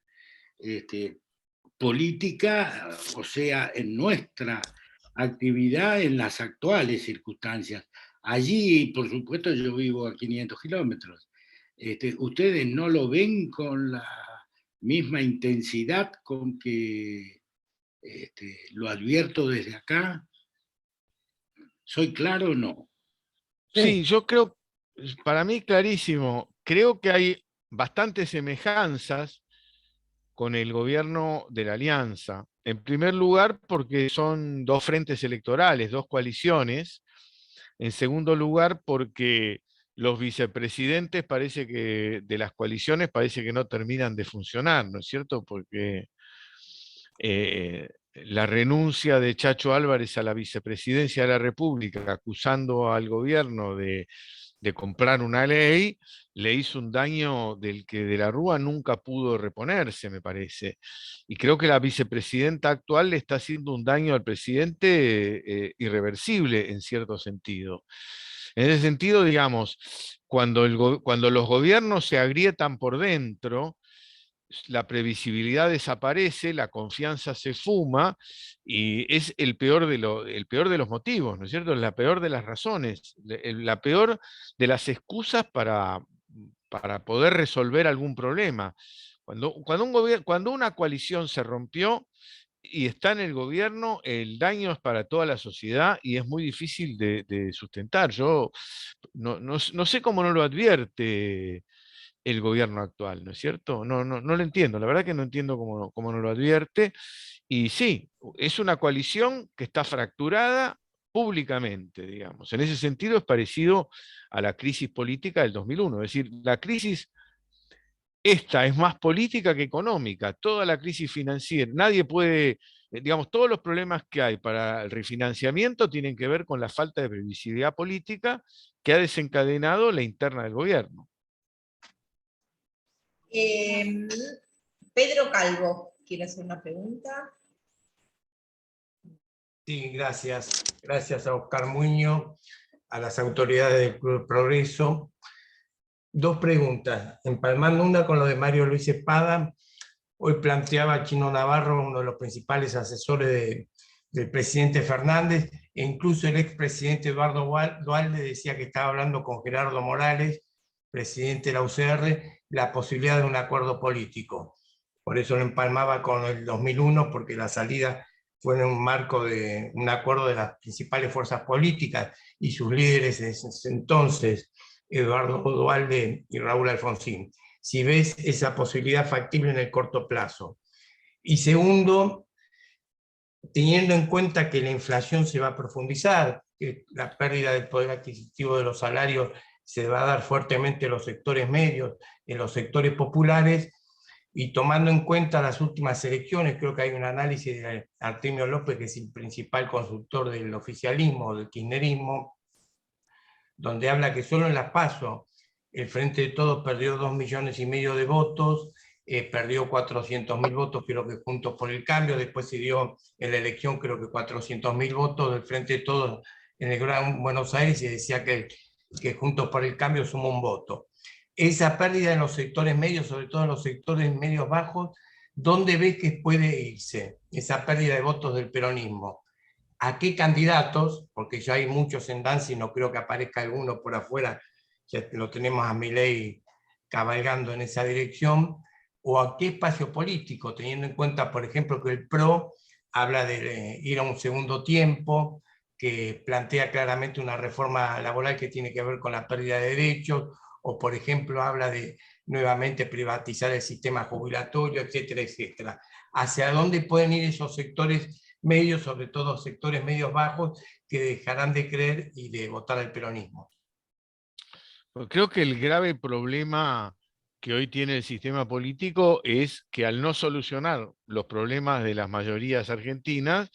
política, o sea, en nuestra actividad en las actuales circunstancias. Allí, por supuesto, yo vivo a 500 kilómetros. ¿Ustedes no lo ven con la misma intensidad con que lo advierto desde acá? ¿Soy claro o no? Sí, yo creo, para mí clarísimo, creo que hay bastantes semejanzas con el gobierno de la Alianza. En primer lugar, porque son dos frentes electorales, dos coaliciones. En segundo lugar, porque los vicepresidentes parece que de las coaliciones parece que no terminan de funcionar, ¿no es cierto? Porque la renuncia de Chacho Álvarez a la vicepresidencia de la República, acusando al gobierno de comprar una ley, le hizo un daño del que de la Rúa nunca pudo reponerse, me parece. Y creo que la vicepresidenta actual le está haciendo un daño al presidente irreversible en cierto sentido. En ese sentido, digamos, cuando los gobiernos se agrietan por dentro, la previsibilidad desaparece, la confianza se fuma y es el peor de los motivos, ¿no es cierto? La peor de las razones, la peor de las excusas para poder resolver algún problema. Cuando una coalición se rompió y está en el gobierno, el daño es para toda la sociedad y es muy difícil de sustentar. Yo no sé cómo no lo advierte el gobierno actual, ¿no es cierto? No lo entiendo, la verdad que no entiendo cómo no lo advierte. Y sí, es una coalición que está fracturada públicamente, digamos. En ese sentido es parecido a la crisis política del 2001, es decir, la crisis esta es más política que económica, toda la crisis financiera, nadie puede, digamos, todos los problemas que hay para el refinanciamiento tienen que ver con la falta de previsibilidad política que ha desencadenado la interna del gobierno. Pedro Calvo, ¿quiere hacer una pregunta? Sí, gracias. Gracias a Oscar Muñoz, a las autoridades del Club del Progreso. Dos preguntas, empalmando una con lo de Mario Luis Espada. Hoy planteaba Chino Navarro, uno de los principales asesores del presidente Fernández, e incluso el expresidente Eduardo Duhalde decía que estaba hablando con Gerardo Morales, presidente de la UCR, la posibilidad de un acuerdo político. Por eso lo empalmaba con el 2001, porque la salida fue en un marco de un acuerdo de las principales fuerzas políticas y sus líderes desde entonces, Eduardo Duhalde y Raúl Alfonsín. Si ves esa posibilidad factible en el corto plazo. Y segundo, teniendo en cuenta que la inflación se va a profundizar, que la pérdida del poder adquisitivo de los salarios se va a dar fuertemente en los sectores medios, en los sectores populares, y tomando en cuenta las últimas elecciones, creo que hay un análisis de Artemio López, que es el principal consultor del oficialismo, del kirchnerismo, donde habla que solo en las PASO el Frente de Todos perdió 2,5 millones de votos, perdió 400.000 votos, creo que Juntos por el Cambio, después se dio en la elección creo que 400.000 votos del Frente de Todos en el Gran Buenos Aires, y decía que Juntos por el Cambio sumó un voto. Esa pérdida en los sectores medios, sobre todo en los sectores medios bajos, ¿dónde ves que puede irse esa pérdida de votos del peronismo? ¿A qué candidatos? Porque ya hay muchos en danza y no creo que aparezca alguno por afuera, ya lo tenemos a Milei cabalgando en esa dirección, o a qué espacio político, teniendo en cuenta, por ejemplo, que el PRO habla de ir a un segundo tiempo, que plantea claramente una reforma laboral que tiene que ver con la pérdida de derechos, o por ejemplo habla de nuevamente privatizar el sistema jubilatorio, etcétera, etcétera. ¿Hacia dónde pueden ir esos sectores medios, sobre todo sectores medios bajos, que dejarán de creer y de votar al peronismo? Creo que el grave problema que hoy tiene el sistema político es que al no solucionar los problemas de las mayorías argentinas,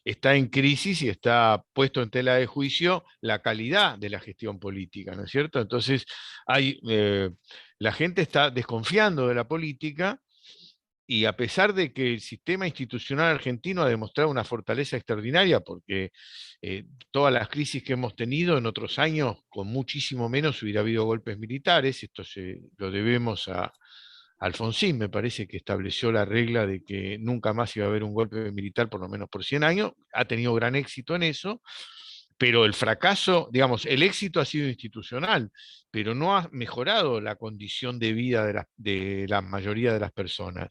está en crisis y está puesto en tela de juicio la calidad de la gestión política, ¿no es cierto? Entonces, la gente está desconfiando de la política, y a pesar de que el sistema institucional argentino ha demostrado una fortaleza extraordinaria, porque todas las crisis que hemos tenido en otros años, con muchísimo menos hubiera habido golpes militares, esto lo debemos a Alfonsín, me parece que estableció la regla de que nunca más iba a haber un golpe militar, por lo menos por 100 años, ha tenido gran éxito en eso, pero el fracaso, digamos, el éxito ha sido institucional, pero no ha mejorado la condición de vida de la mayoría de las personas.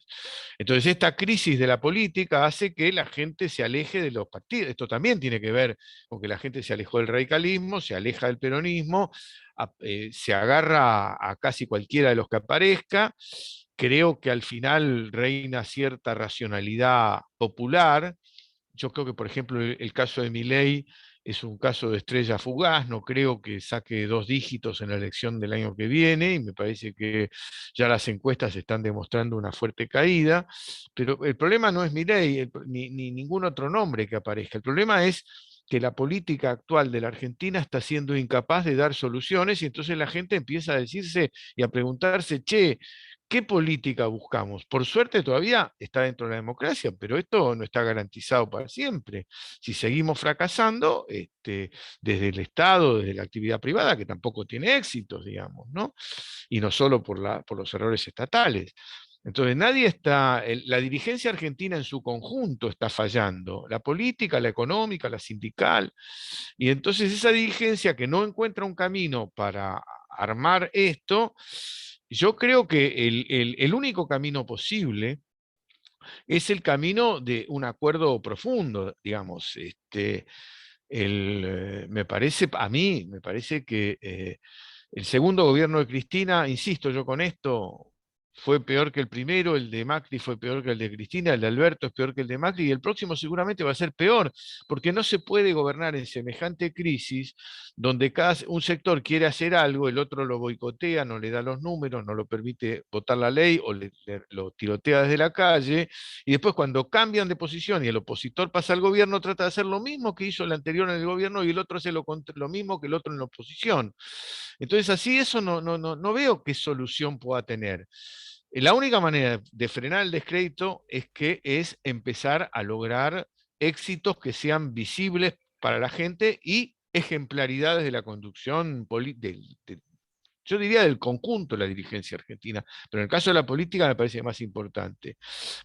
Entonces, esta crisis de la política hace que la gente se aleje de los partidos. Esto también tiene que ver con que la gente se alejó del radicalismo, se aleja del peronismo, se agarra a casi cualquiera de los que aparezca. Creo que al final reina cierta racionalidad popular. Yo creo que, por ejemplo, el caso de Milei es un caso de estrella fugaz, no creo que saque 2 dígitos en la elección del año que viene, y me parece que ya las encuestas están demostrando una fuerte caída, pero el problema no es Milei, ni ningún otro nombre que aparezca, el problema es que la política actual de la Argentina está siendo incapaz de dar soluciones, y entonces la gente empieza a decirse y a preguntarse, che, ¿qué política buscamos? Por suerte todavía está dentro de la democracia, pero esto no está garantizado para siempre. Si seguimos fracasando, desde el Estado, desde la actividad privada, que tampoco tiene éxitos, digamos, ¿no? Y no solo por los errores estatales. Entonces la dirigencia argentina en su conjunto está fallando, la política, la económica, la sindical, y entonces esa dirigencia que no encuentra un camino para armar esto, yo creo que el único camino posible es el camino de un acuerdo profundo, digamos. A mí me parece que el segundo gobierno de Cristina, insisto yo con esto, fue peor que el primero, el de Macri fue peor que el de Cristina, el de Alberto es peor que el de Macri, y el próximo seguramente va a ser peor, porque no se puede gobernar en semejante crisis, donde un sector quiere hacer algo, el otro lo boicotea, no le da los números, no lo permite votar la ley, o lo tirotea desde la calle, y después cuando cambian de posición y el opositor pasa al gobierno, trata de hacer lo mismo que hizo el anterior en el gobierno, y el otro hace lo mismo que el otro en la oposición. Entonces así eso no veo qué solución pueda tener. La única manera de frenar el descrédito es empezar a lograr éxitos que sean visibles para la gente y ejemplaridades de la conducción yo diría del conjunto de la dirigencia argentina, pero en el caso de la política me parece más importante.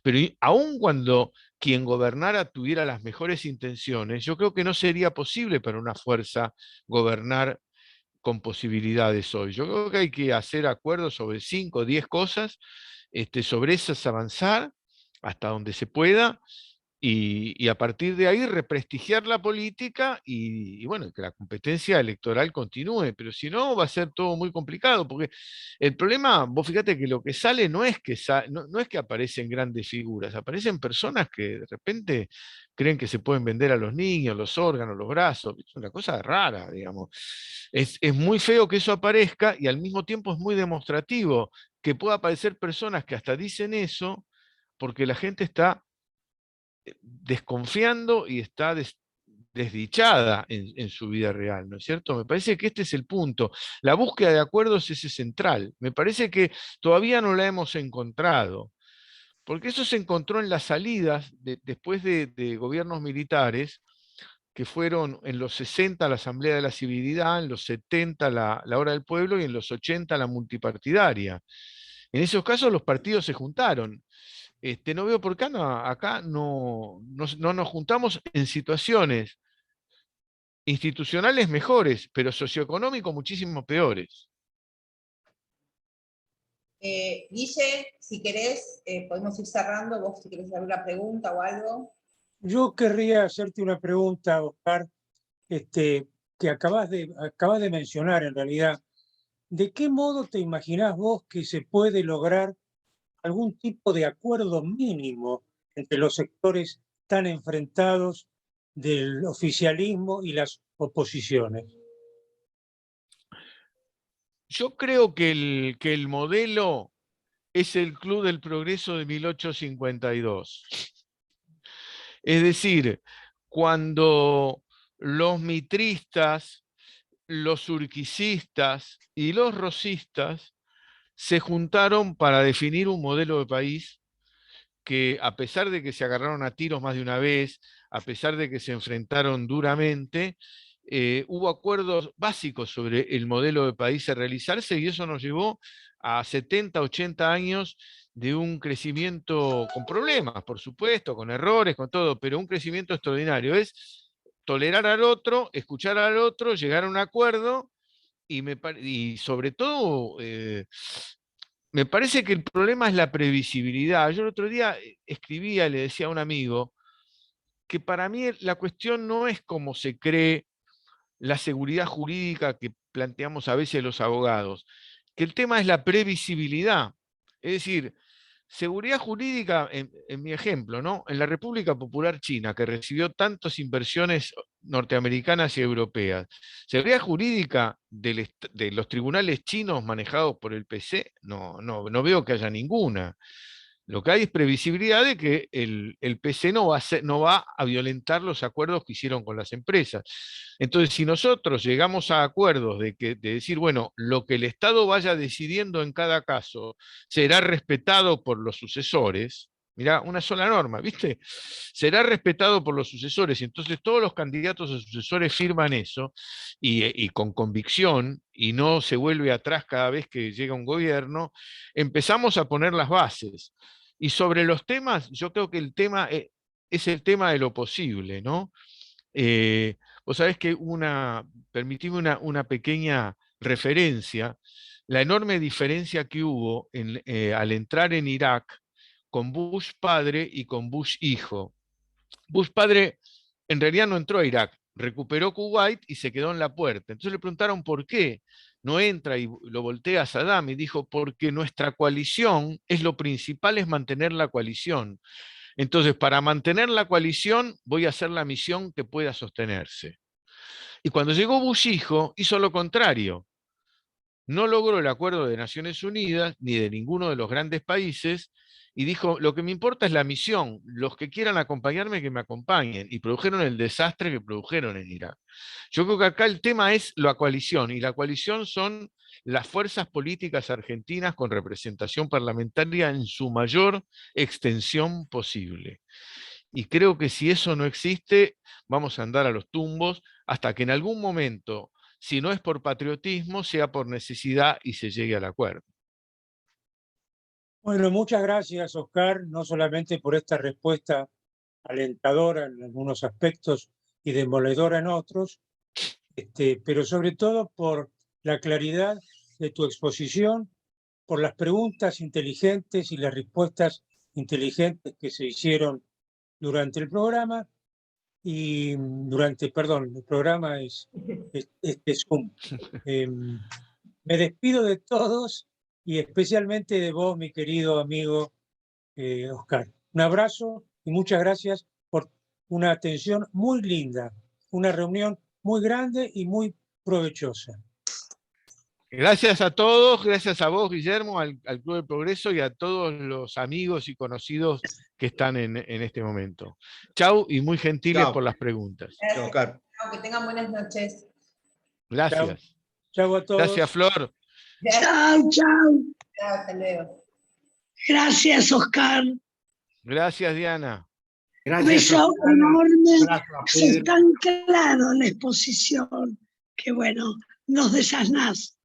Pero aun cuando quien gobernara tuviera las mejores intenciones, yo creo que no sería posible para una fuerza gobernar con posibilidades hoy. Yo creo que hay que hacer acuerdos sobre 5 o 10 cosas, sobre esas avanzar hasta donde se pueda, y a partir de ahí represtigiar la política y bueno, que la competencia electoral continúe, pero si no va a ser todo muy complicado, porque el problema, vos fíjate que lo que sale no es que aparecen grandes figuras, aparecen personas que de repente creen que se pueden vender a los niños, los órganos, los brazos, es una cosa rara, digamos. Es muy feo que eso aparezca, y al mismo tiempo es muy demostrativo que pueda aparecer personas que hasta dicen eso, porque la gente está desconfiando y está desdichada en su vida real, ¿no es cierto? Me parece que este es el punto. La búsqueda de acuerdos es central. Me parece que todavía no la hemos encontrado, porque eso se encontró en las salidas después de gobiernos militares, que fueron en los 60 la Asamblea de la Civilidad, en los 70 la Hora del Pueblo y en los 80 la multipartidaria. En esos casos los partidos se juntaron. No veo por qué acá no nos juntamos en situaciones institucionales mejores, pero socioeconómicos muchísimo peores. Guille, si querés, podemos ir cerrando. Vos si querés hacer alguna pregunta o algo. Yo querría hacerte una pregunta, Oscar, que acabas de mencionar en realidad. ¿De qué modo te imaginás vos que se puede lograr algún tipo de acuerdo mínimo entre los sectores tan enfrentados del oficialismo y las oposiciones? Yo creo que el modelo es el Club del Progreso de 1852. Es decir, cuando los mitristas, los urquicistas y los rosistas se juntaron para definir un modelo de país que, a pesar de que se agarraron a tiros más de una vez, a pesar de que se enfrentaron duramente, hubo acuerdos básicos sobre el modelo de país a realizarse, y eso nos llevó a 70, 80 años de un crecimiento con problemas, por supuesto, con errores, con todo, pero un crecimiento extraordinario. Es tolerar al otro, escuchar al otro, llegar a un acuerdo, y sobre todo, me parece que el problema es la previsibilidad. Yo el otro día escribía, le decía a un amigo, que para mí la cuestión no es cómo se cree la seguridad jurídica que planteamos a veces los abogados, que el tema es la previsibilidad. Es decir, seguridad jurídica, en mi ejemplo, ¿no? En la República Popular China, que recibió tantas inversiones norteamericanas y europeas, seguridad jurídica de los tribunales chinos manejados por el PC, no veo que haya ninguna. Lo que hay es previsibilidad de que el PC no va a violentar los acuerdos que hicieron con las empresas. Entonces, si nosotros llegamos a acuerdos de decir, bueno, lo que el Estado vaya decidiendo en cada caso será respetado por los sucesores, mirá, una sola norma, ¿viste? Será respetado por los sucesores, y entonces todos los candidatos a sucesores firman eso, y con convicción, y no se vuelve atrás cada vez que llega un gobierno, empezamos a poner las bases. Y sobre los temas, yo creo que el tema es el tema de lo posible, ¿no? Vos sabés que permitime una pequeña referencia, la enorme diferencia que hubo al entrar en Irak con Bush padre y con Bush hijo. Bush padre en realidad no entró a Irak, recuperó Kuwait y se quedó en la puerta. Entonces le preguntaron por qué no entra, y lo voltea a Saddam y dijo, porque nuestra coalición lo principal es mantener la coalición. Entonces, para mantener la coalición voy a hacer la misión que pueda sostenerse. Y cuando llegó Bush hijo, hizo lo contrario. No logró el acuerdo de Naciones Unidas, ni de ninguno de los grandes países, y dijo, lo que me importa es la misión, los que quieran acompañarme, que me acompañen, y produjeron el desastre que produjeron en Irak. Yo creo que acá el tema es la coalición, y la coalición son las fuerzas políticas argentinas con representación parlamentaria en su mayor extensión posible. Y creo que si eso no existe, vamos a andar a los tumbos hasta que en algún momento, si no es por patriotismo, sea por necesidad y se llegue al acuerdo. Bueno, muchas gracias, Oscar, no solamente por esta respuesta alentadora en algunos aspectos y demoledora en otros, pero sobre todo por la claridad de tu exposición, por las preguntas inteligentes y las respuestas inteligentes que se hicieron durante el programa, y el programa es Zoom. Me despido de todos y especialmente de vos, mi querido amigo Oscar. Un abrazo y muchas gracias por una atención muy linda, una reunión muy grande y muy provechosa. Gracias a todos, gracias a vos, Guillermo, al Club del Progreso y a todos los amigos y conocidos que están en este momento. Chau, y muy gentiles por las preguntas. Gracias, Oscar. Que tengan buenas noches. Gracias. Chau a todos. Gracias, Flor. Chau, chau. Hasta luego. Gracias, Oscar. Gracias, Diana. Un beso enorme. Es tan claro la exposición que, bueno, nos desasnás.